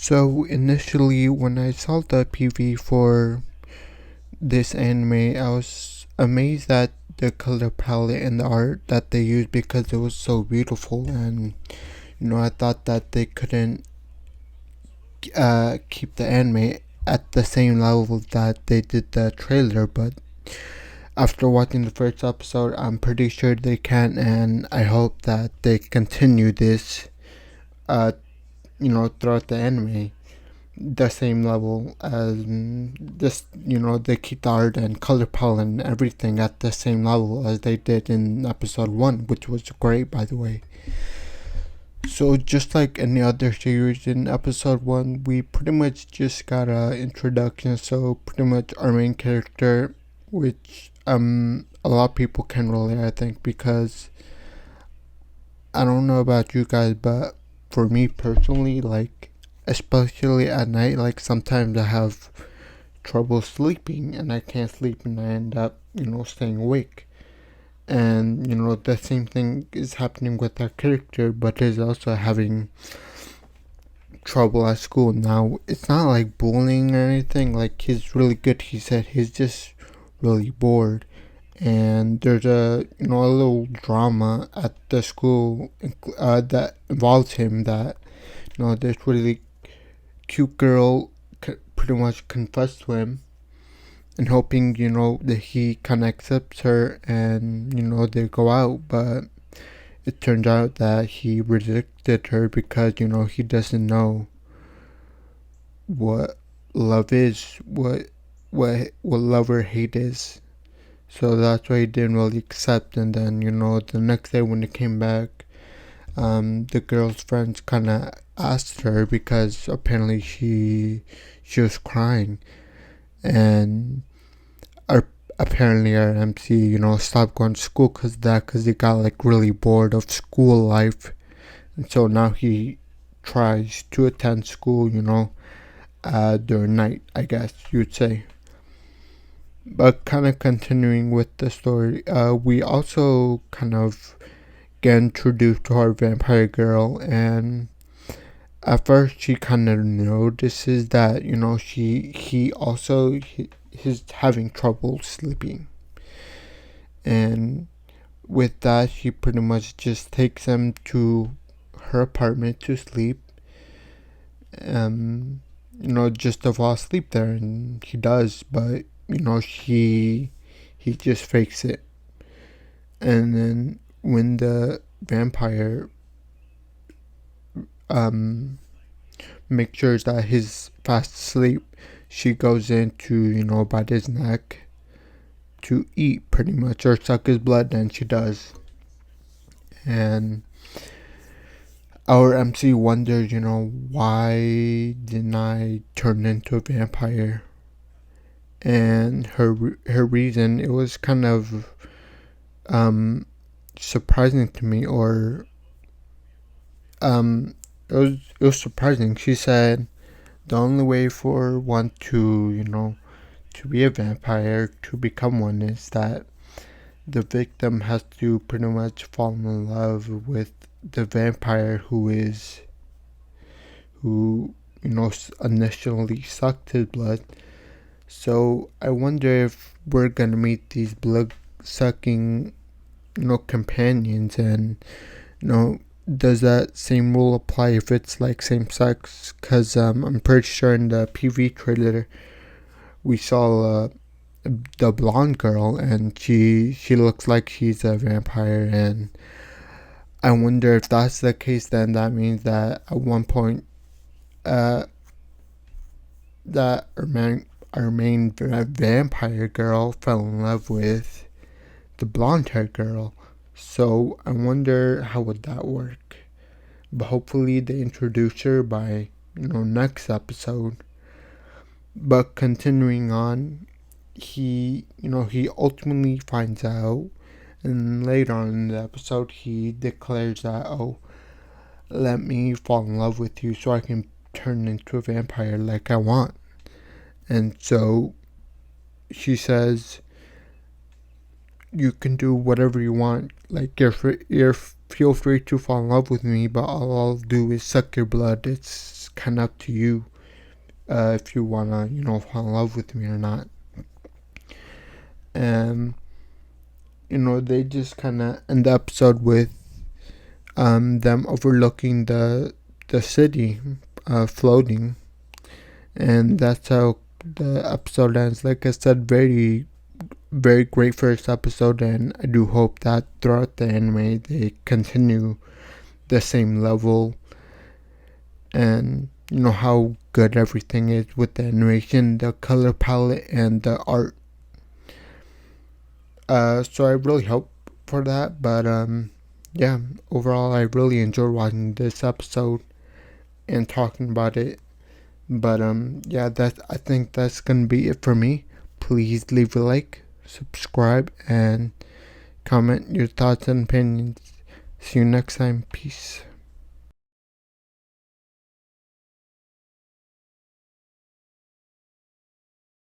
So initially, when I saw the PV for this anime, I was amazed at the color palette and the art that they used because it was so beautiful. And I thought that they couldn't keep the anime at the same level that they did the trailer, but after watching the first episode, I'm pretty sure they can, and I hope that they continue this, uh, throughout the anime, the same level as this. They keep the art and color palette and everything at the same level as they did in episode 1, which was great, by the way. So just like any other series, in episode 1 we pretty much just got a introduction. So pretty much our main character, which a lot of people can relate, I think, because I don't know about you guys, but for me personally, like, especially at night, like sometimes I have trouble sleeping and I can't sleep and I end up, staying awake. And the same thing is happening with our character, but he's also having trouble at school. Now, it's not like bullying or anything, like he's really good, he said. He's just really bored, and there's a little drama at the school that involves him, that this really cute girl pretty much confessed to him, and hoping that he kind of accepts her, and they go out. But it turns out that he rejected her because he doesn't know what love is, what love or hate is. So that's why he didn't really accept. And then the next day when he came back, the girl's friends kind of asked her, because apparently she was crying, and apparently our MC stopped going to school because he got like really bored of school life, and so now he tries to attend school during night, I guess you'd say. But kind of continuing with the story, we also kind of get introduced to our vampire girl, and at first she kind of notices that he's having trouble sleeping, and with that she pretty much just takes him to her apartment to sleep, just to fall asleep there, and he does. But he just fakes it. And then when the vampire makes sure that he's fast asleep, she goes in to bite his neck to eat, pretty much, or suck his blood, and she does. And our MC wonders, why didn't I turn into a vampire? And her reason, it was kind of surprising to me, or it was surprising. She said the only way for one to to be a vampire, to become one, is that the victim has to pretty much fall in love with the vampire who initially sucked his blood. So I wonder if we're gonna meet these blood sucking companions, and does that same rule apply if it's like same sex? Because I'm pretty sure in the PV trailer we saw the blonde girl, and she looks like she's a vampire. And I wonder if that's the case, then that means that at one point that our main vampire girl fell in love with the blonde haired girl. So I wonder how would that work. But hopefully they introduce her by next episode. But continuing on, he ultimately finds out, and later on in the episode he declares that, oh, let me fall in love with you so I can turn into a vampire like I want. And so she says, you can do whatever you want, like you're feel free to fall in love with me, but all I'll do is suck your blood. It's kind of up to you if you wanna, fall in love with me or not. And they just kind of end the episode with them overlooking the city floating, and that's how the episode ends. Like I said, very very great first episode, and I do hope that throughout the anime they continue the same level, and how good everything is with the animation, the color palette, and the art. So I really hope for that. But yeah, overall I really enjoyed watching this episode and talking about it. But yeah, I think that's gonna be it for me. Please leave a like, subscribe, and comment your thoughts and opinions. See you next time. Peace.